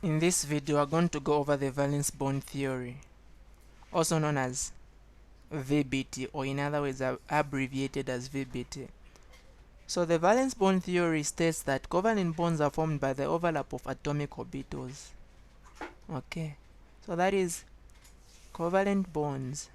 In this video, we're going to go over the valence bond theory, also known as VBT, or in other words, abbreviated as VBT. So the valence bond theory states that covalent bonds are formed by the overlap of atomic orbitals. Okay, so that is covalent bonds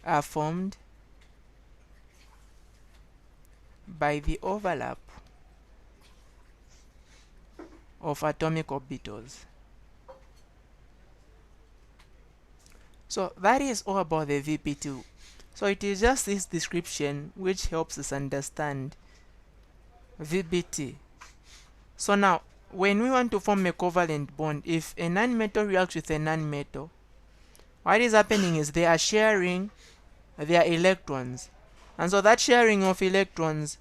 are formed by the overlap of atomic orbitals. So that is all about the VBT. So it is just this description which helps us understand VBT. So now, when we want to form a covalent bond, if a non-metal reacts with a non-metal, what is happening is they are sharing their electrons. And so that sharing of electrons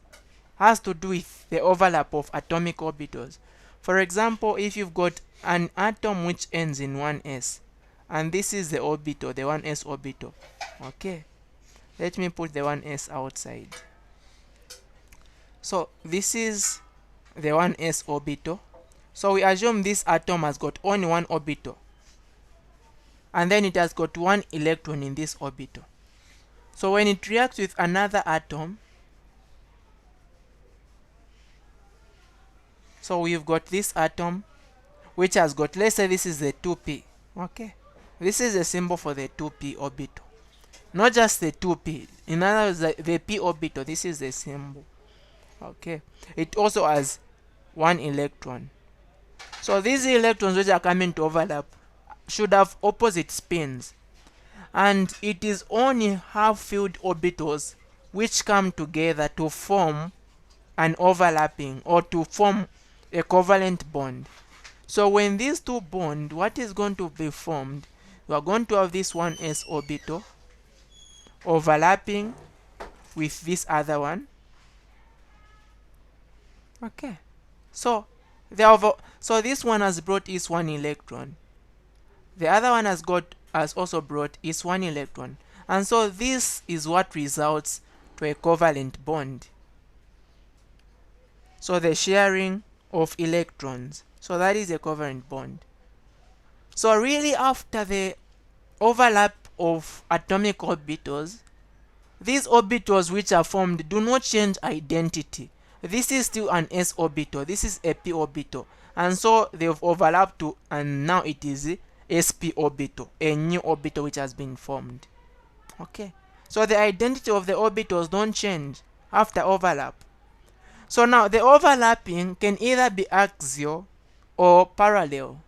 has to do with the overlap of atomic orbitals. For example, if you've got an atom which ends in 1s, and this is the orbital, the 1s orbital. Okay, let me put the 1s outside. So this is the 1s orbital. So we assume this atom has got only one orbital, and then it has got one electron in this orbital. So when it reacts with another atom, so we've got this atom which has got, let's say this is the 2p. Okay, this is a symbol for the 2p orbital, not just the 2p. In other words, the p orbital, this is the symbol. Okay, it also has one electron. So these electrons which are coming to overlap should have opposite spins, and it is only half-filled orbitals which come together to form an overlapping, or to form a covalent bond. So when these two bond, what is going to be formed? We are going to have this 1s orbital overlapping with this other one. Okay, so this one has brought its one electron, the other one has also brought its one electron, and so this is what results to a covalent bond. So the sharing of electrons, so that is a covalent bond. So really, after the overlap of atomic orbitals, these orbitals which are formed do not change identity. This is still an s orbital, this is a p orbital, and so they've overlapped to, and now it is sp orbital, a new orbital which has been formed. Okay, so the identity of the orbitals don't change after overlap. So now the overlapping can either be axial or parallel.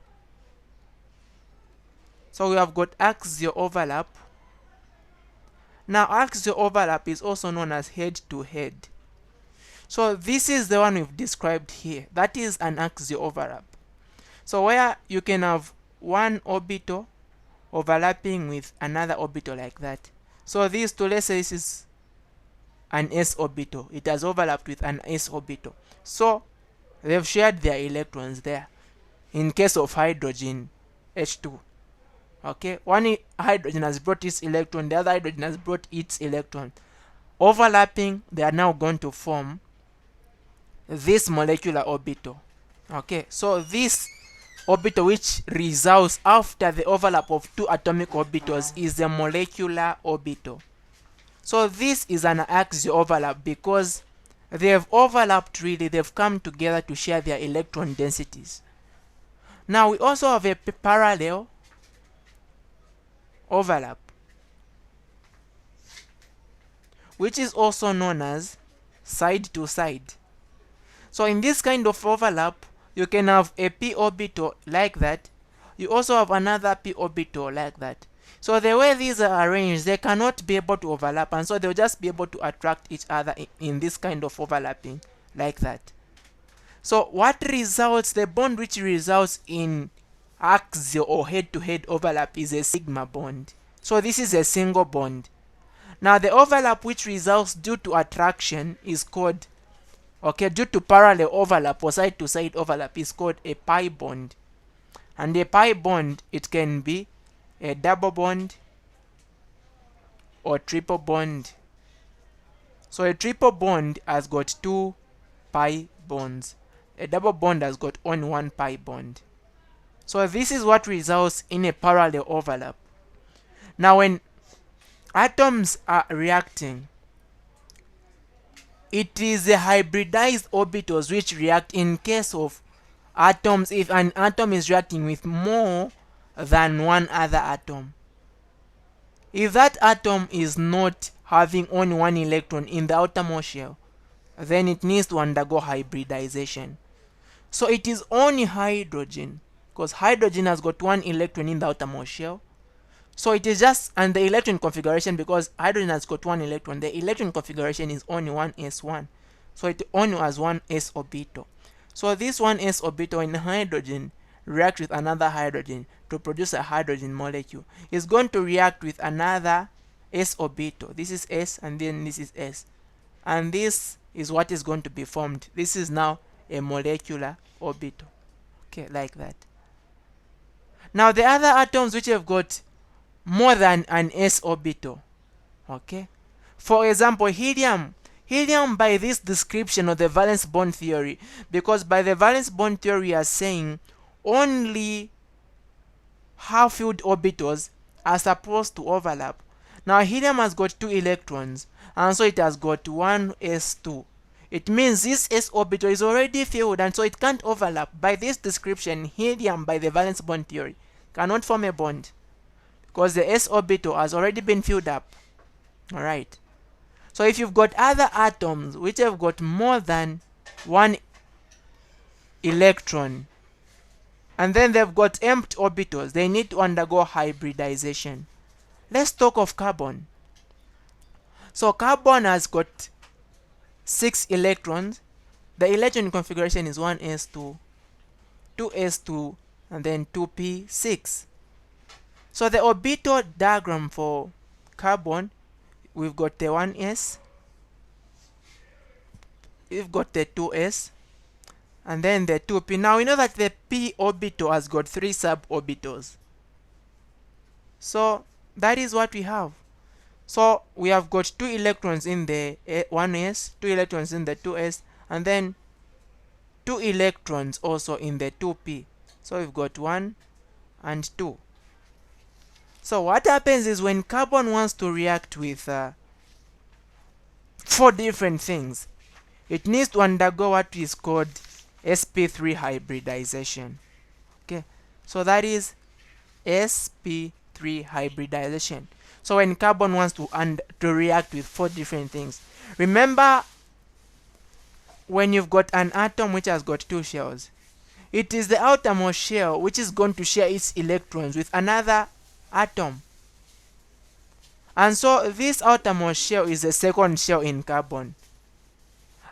So we have got axial overlap. Now axial overlap is also known as head to head. So this is the one we've described here. That is an axial overlap. So where you can have one orbital overlapping with another orbital like that. So these two, let's say this is an s orbital. It has overlapped with an s orbital. So they've shared their electrons there. In case of hydrogen, H2. Okay, one hydrogen has brought its electron, the other hydrogen has brought its electron. Overlapping, they are now going to form this molecular orbital. Okay, so this orbital which results after the overlap of two atomic orbitals is a molecular orbital. So this is an axial overlap because they have overlapped, really, they've come together to share their electron densities. Now we also have a parallel overlap, which is also known as side to side. So in this kind of overlap, you can have a p orbital like that. You also have another p orbital like that. So the way these are arranged, they cannot be able to overlap, and so they'll just be able to attract each other in this kind of overlapping like that. So what results, the bond which results in axial or head-to-head overlap is a sigma bond. So this is a single bond. Now the overlap which results due to attraction is called, okay, due to parallel overlap or side-to-side overlap is called a pi bond. And a pi bond, it can be a double bond or triple bond. So a triple bond has got two pi bonds. a double bond has got only one pi bond. So this is what results in a parallel overlap. Now when atoms are reacting, it is the hybridized orbitals which react in case of atoms, if an atom is reacting with more than one other atom. If that atom is not having only one electron in the outermost shell, then it needs to undergo hybridization. So it is only hydrogen, because hydrogen has got one electron in the outermost shell. So it is just, and the electron configuration, because hydrogen has got one electron, the electron configuration is only 1s1. So it only has one s orbital. So this one s orbital in hydrogen reacts with another hydrogen to produce a hydrogen molecule. It's going to react with another s orbital. This is s and then this is s. And this is what is going to be formed. This is now a molecular orbital. Okay, like that. Now the other atoms which have got more than an s orbital, okay, for example helium by this description of the valence bond theory, because by the valence bond theory we are saying only half-filled orbitals are supposed to overlap. Now helium has got 2 electrons, and so it has got one s2. It means this s orbital is already filled, and so it can't overlap. By this description, helium by the valence bond theory cannot form a bond, because the s orbital has already been filled up. Alright. So if you've got other atoms which have got more than one electron, and then they've got empty orbitals, they need to undergo hybridization. Let's talk of carbon. So carbon has got 6 electrons. The electron configuration is 1s2, 2s2, and then 2p6. So the orbital diagram for carbon, we've got the 1s, we've got the 2s, and then the 2p. Now we know that the p orbital has got 3 suborbitals. So that is what we have. So we have got 2 electrons in the 1s, 2 electrons in the 2s, and then 2 electrons also in the 2p. So we've got 1 and 2. So what happens is when carbon wants to react with 4 different things, it needs to undergo what is called Sp3 hybridization. Okay, so that is Sp3 hybridization. So when carbon wants to react with 4 different things, remember when you've got an atom which has got 2 shells, it is the outermost shell which is going to share its electrons with another atom. And so this outermost shell is the second shell in carbon,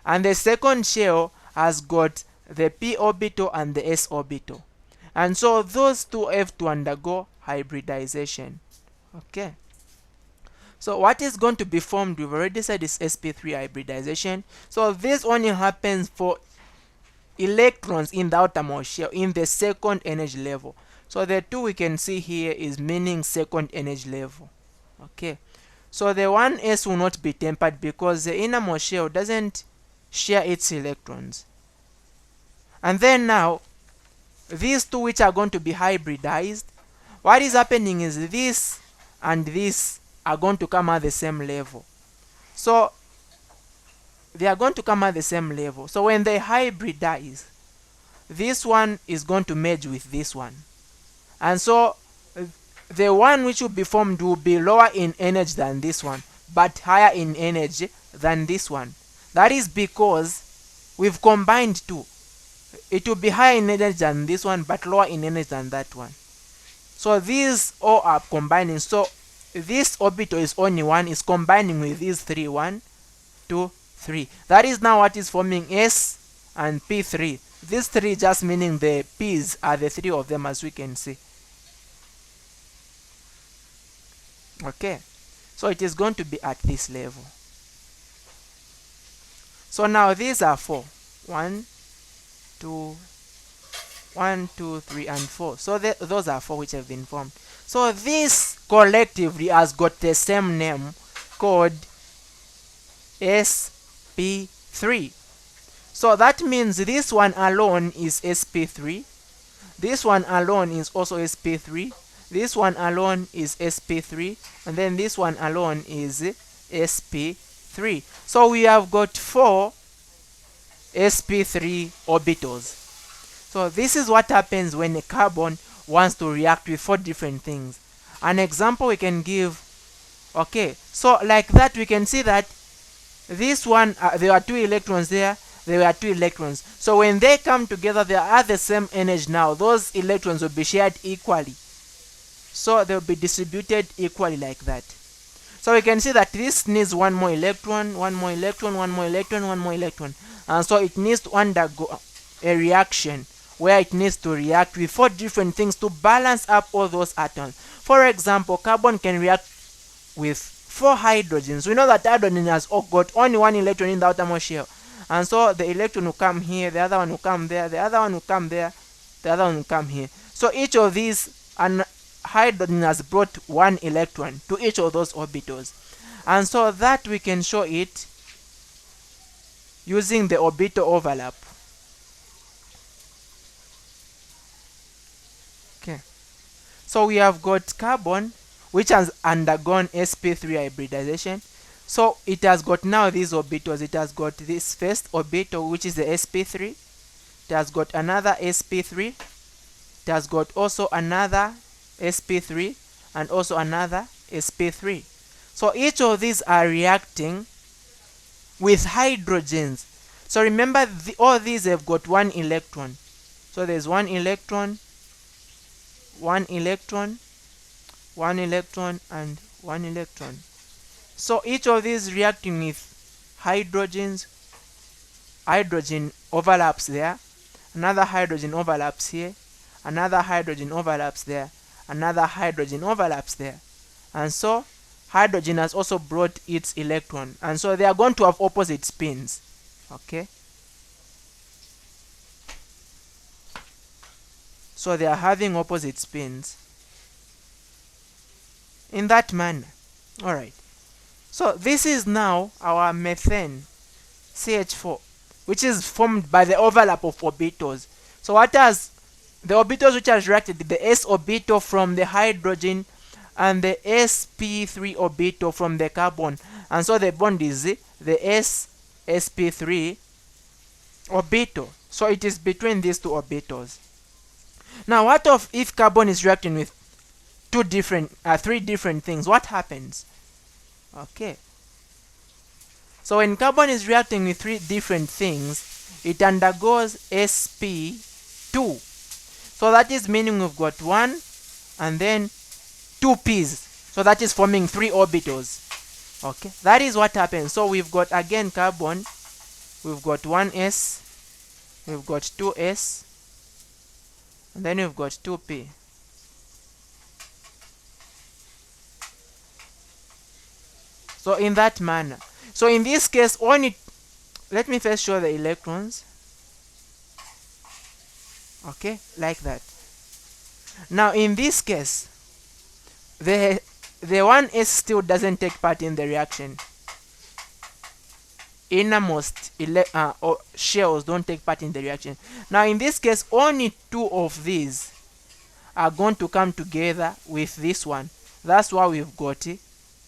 and the second shell has got the p orbital and the s orbital, and so those two have to undergo hybridization. Okay, so what is going to be formed, we've already said, is sp3 hybridization. So this only happens for electrons in the outermost shell in the second energy level. So the 2 we can see here is meaning second energy level. Okay, so the 1s will not be tempered because the innermost shell doesn't share its electrons. And then now these 2 which are going to be hybridized, what is happening is this and this are going to come at the same level. So they are going to come at the same level. So when they hybridize, this one is going to merge with this one, and so the one which will be formed will be lower in energy than this one, but higher in energy than this one. That is because we've combined 2. It will be higher in energy than this one, but lower in energy than that one. So these all are combining. So this orbital is only 1, is combining with these 3, 1, 2, 3. That is now what is forming S and P3. These 3 just meaning the P's are the 3 of them, as we can see. Okay, so it is going to be at this level. So now these are 4. 1, 2, 1, 2, 3, and 4. So those are 4 which have been formed. So this collectively has got the same name called sp3. So that means this one alone is sp3, this one alone is also sp3, this one alone is sp3, and then this one alone is sp3. So we have got 4 sp3 orbitals. So this is what happens when a carbon wants to react with 4 different things. An example we can give, okay, so like that we can see that this one, there are 2 electrons there, there are 2 electrons. So when they come together, they are the same energy now. Those electrons will be shared equally. So they will be distributed equally like that. So we can see that this needs 1 more electron, 1 more electron, 1 more electron, 1 more electron. And so it needs to undergo a reaction where it needs to react with 4 different things to balance up all those atoms. For example, carbon can react with 4 hydrogens. We know that hydrogen has got only 1 electron in the outermost shell. And so the electron will come here, the other one will come there, the other one will come there, the other one will come here. So each of these hydrogen has brought 1 electron to each of those orbitals. And so that we can show it using the orbital overlap. Okay. So we have got carbon which has undergone sp3 hybridization. So it has got now these orbitals. It has got this first orbital which is the sp3. It has got another sp3. It has got also another sp3 and also another sp3. So each of these are reacting with hydrogens. So remember, all these have got 1 electron. So there's 1 electron, 1 electron, 1 electron, and 1 electron. So each of these reacting with hydrogens, hydrogen overlaps there, another hydrogen overlaps here, another hydrogen overlaps there, another hydrogen overlaps there. And so hydrogen has also brought its electron, and so they are going to have opposite spins. Okay, so they are having opposite spins in that manner. All right, so this is now our methane CH4, which is formed by the overlap of orbitals. So what has the orbitals which has reacted, the s orbital from the hydrogen and the sp3 orbital from the carbon, and so the bond is the sp3 orbital. So it is between these 2 orbitals. Now what if carbon is reacting with 3 different things? What happens? Okay, so when carbon is reacting with 3 different things, it undergoes sp2. So that is meaning we've got 1 and then 2 p's. So that is forming 3 orbitals. Okay, that is what happens. So we've got again carbon, we've got 1s, we've got 2s, and then we've got 2p. So in that manner. So in this case, only, let me first show the electrons. Okay, like that. Now in this case, the 1s still doesn't take part in the reaction. Innermost shells don't take part in the reaction. Now in this case, only 2 of these are going to come together with this one. That's why we've got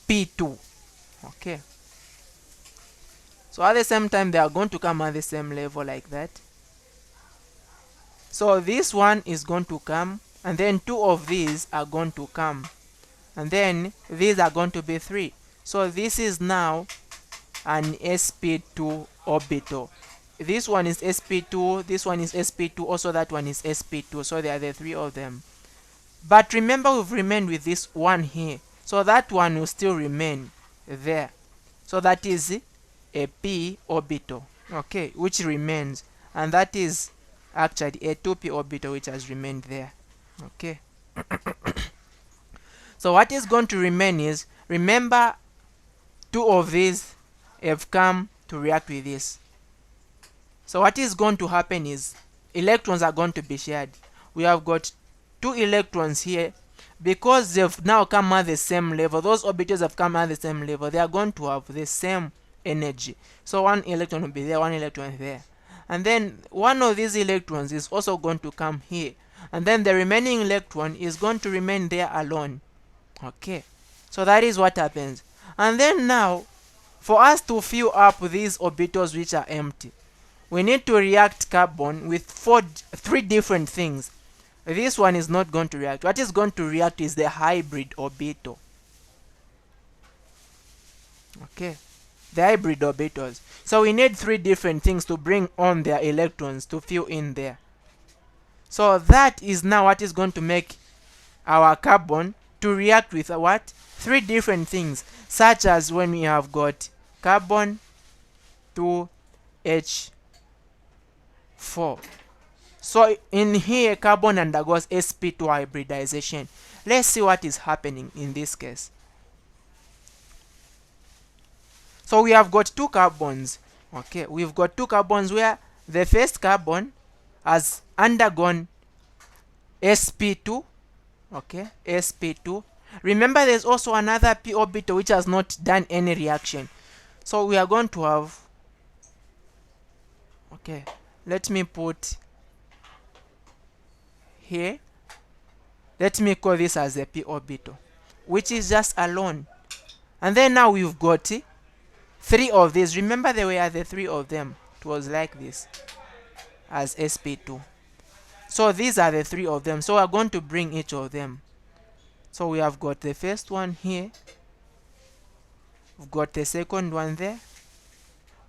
P2. Okay. So at the same time, they are going to come at the same level like that. So this one is going to come, and then 2 of these are going to come, and then these are going to be 3. So this is now an sp2 orbital. This one is sp2, this one is sp2, also that one is sp2. So there are the 3 of them. But remember, we've remained with this one here, so that one will still remain there. So that is a p orbital, okay, which remains, and that is actually a 2p orbital which has remained there. Okay. So what is going to remain is, remember, 2 of these have come to react with this. So what is going to happen is electrons are going to be shared. We have got 2 electrons here. Because they've now come at the same level, those orbitals have come at the same level, they are going to have the same energy. So 1 electron will be there, 1 electron there. and then one of these electrons is also going to come here, and then the remaining electron is going to remain there alone. Okay, so that is what happens. And then now, for us to fill up these orbitals which are empty, we need to react carbon with three different things. This one is not going to react. What is going to react is the hybrid orbital. Okay, the hybrid orbitals. So we need three different things to bring on their electrons to fill in there. So that is now what is going to make our carbon to react with what? Three different things, such as when we have got carbon 2H4. So in here, carbon undergoes sp2 hybridization. Let's see what is happening in this case. So we have got two carbons. Okay, we've got two carbons where the first carbon has undergone sp2. Okay, sp2. Remember, there's also another p orbital which has not done any reaction. So we are going to have, okay, let me put here, let me call this as a p orbital, which is just alone. And then now we've got three of these. Remember, there were the three of them. It was like this as sp2. So these are the three of them. So we're going to bring each of them. So we have got the first one here. We've got the second one there.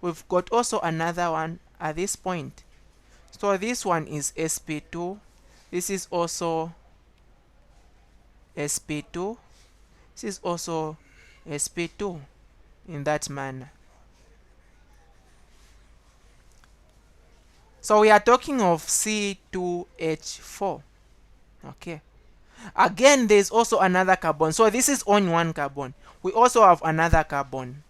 We've got also another one at this point. So this one is sp2. This is also sp2. This is also sp2, in that manner. So we are talking of C2H4. Okay. Again, there's also another carbon. So this is only one carbon. We also have another carbon.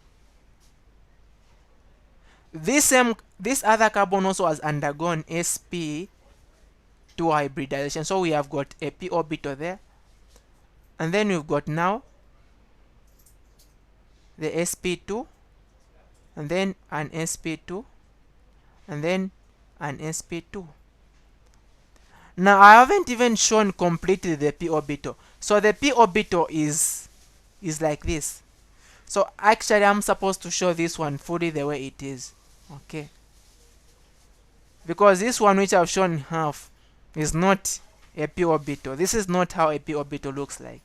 This other carbon also has undergone sp2 hybridization. So we have got a p orbital there. And then we've got now the sp2, and then an sp2, and then an sp2. Now I haven't even shown completely the p orbital. So the p orbital is like this. So actually I'm supposed to show this one fully the way it is. Okay, because this one which I've shown half is not a p orbital. This is not how a p orbital looks like.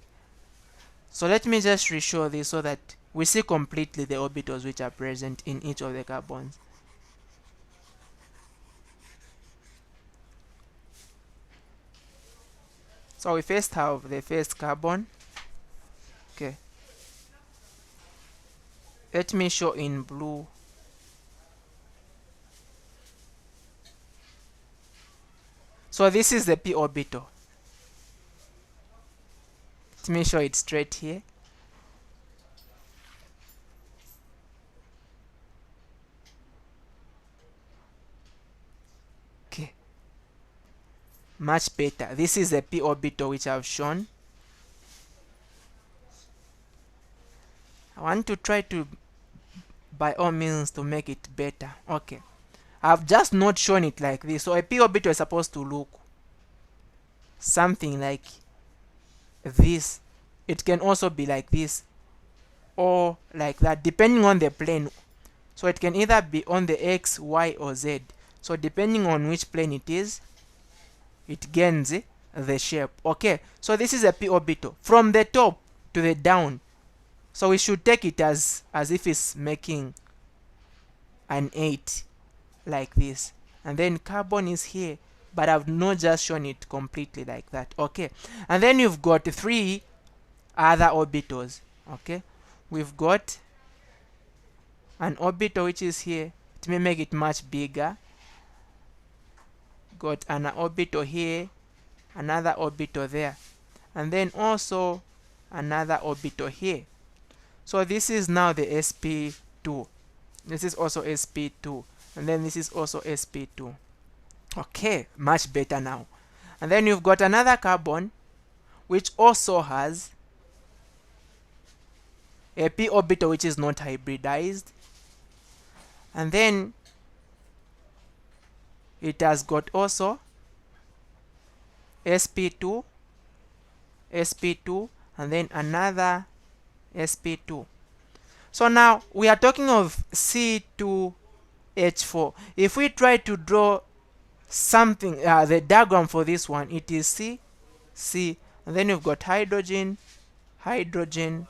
So let me just re-show this so that we see completely the orbitals which are present in each of the carbons. So we first have the first carbon. Okay, let me show in blue. So this is the p orbital. Let me show it straight here. Okay, much better. This is the p orbital which I've shown. I want to try to, by all means, to make it better. Okay, I've just not shown it like this. So a p orbital is supposed to look something like this. It can also be like this or like that, depending on the plane. So it can either be on the x, y, or z. So depending on which plane it is, it gains the shape. Okay, so this is a p orbital from the top to the down. So we should take it as if it's making an 8 like this, and then carbon is here, but I've not just shown it completely like that. Okay, and then you've got three other orbitals. Okay, we've got an orbital which is here. It may make it much bigger. Got an orbital here, another orbital there, and then also another orbital here. So this is now the sp2. This is also sp2, and then this is also sp2. Okay, much better now. And then you've got another carbon which also has a p orbital which is not hybridized, and then it has got also sp2, sp2, and then another sp2. So now we are talking of C2H4. If we try to draw something, the diagram for this one, it is C, C, and then you've got hydrogen, hydrogen,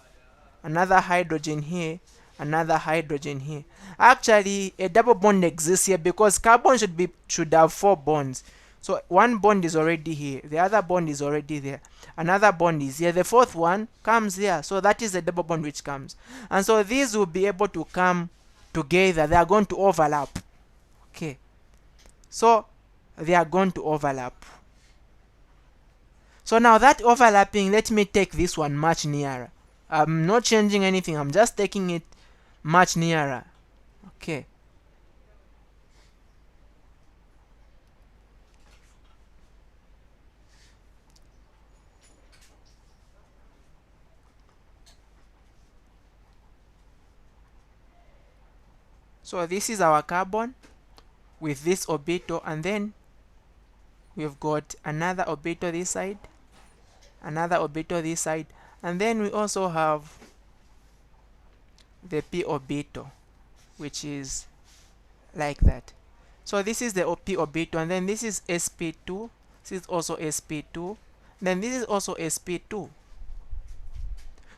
another hydrogen here, another hydrogen here. Actually, a double bond exists here because carbon should have 4 bonds. So one bond is already here, the other bond is already there, another bond is here, the fourth one comes here. So that is the double bond which comes, and so these will be able to come together. They are going to overlap. Okay, so they are going to overlap. So now that overlapping, let me take this one much nearer. I'm not changing anything, I'm just taking it much nearer. Okay, so this is our carbon with this orbital, and then we've got another orbital this side, another orbital this side, and then we also have the p orbital, which is like that. So this is the p orbital, and then this is sp2, this is also sp2, then this is also sp2.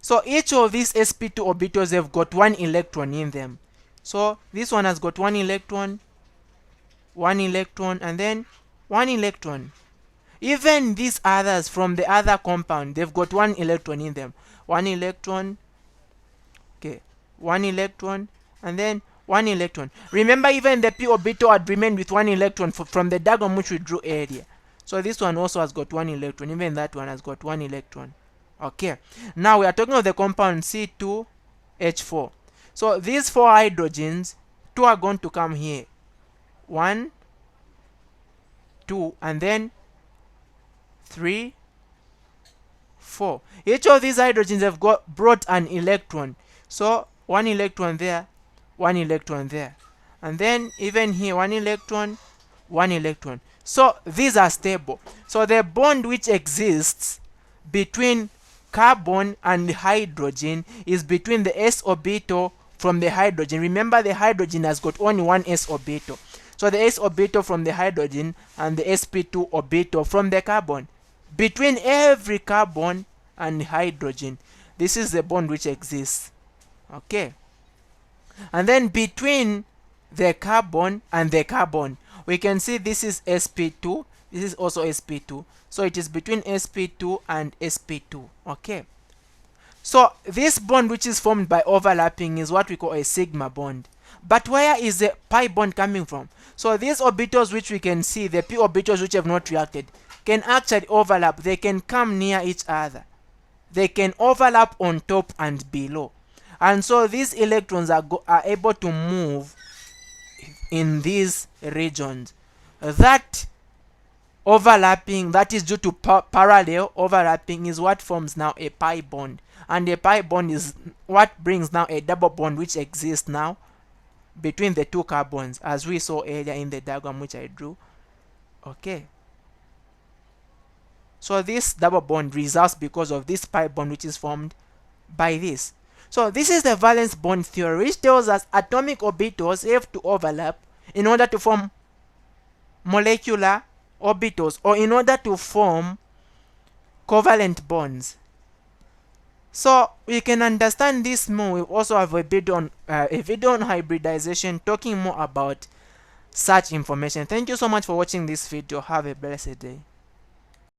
So each of these sp2 orbitals have got 1 electron in them. So this one has got 1 electron, 1 electron, and then 1 electron. Even these others from the other compound, they've got 1 electron in them. 1 electron, okay, 1 electron, and then 1 electron. Remember, even the p orbital had remained with 1 electron from the diagram which we drew earlier. So this one also has got 1 electron. Even that one has got 1 electron. Okay, now we are talking of the compound C2H4. So these 4 hydrogens, 2 are going to come here. 1, 2, and then 3, 4. Each of these hydrogens have brought an electron. So 1 electron there, 1 electron there, and then even here 1 electron, 1 electron. So these are stable. So the bond which exists between carbon and hydrogen is between the s orbital from the hydrogen. Remember, the hydrogen has got only 1 s orbital. So the s orbital from the hydrogen and the sp2 orbital from the carbon. Between every carbon and hydrogen, this is the bond which exists. Okay, and then between the carbon and the carbon, we can see this is sp2, this is also sp2. So it is between sp2 and sp2. Okay, so this bond which is formed by overlapping is what we call a sigma bond. But where is the pi bond coming from? So these orbitals which we can see, the p orbitals which have not reacted, can actually overlap. They can come near each other. They can overlap on top and below. And so these electrons are able to move in these regions. That overlapping, that is due to parallel overlapping, is what forms now a pi bond. And a pi bond is what brings now a double bond which exists now between the 2 carbons, as we saw earlier in the diagram which I drew. Okay, so this double bond results because of this pi bond which is formed by this. So this is the valence bond theory, which tells us atomic orbitals have to overlap in order to form molecular orbitals, or in order to form covalent bonds. So we can understand this more. We also have a video on hybridization, talking more about such information. Thank you so much for watching this video. Have a blessed day.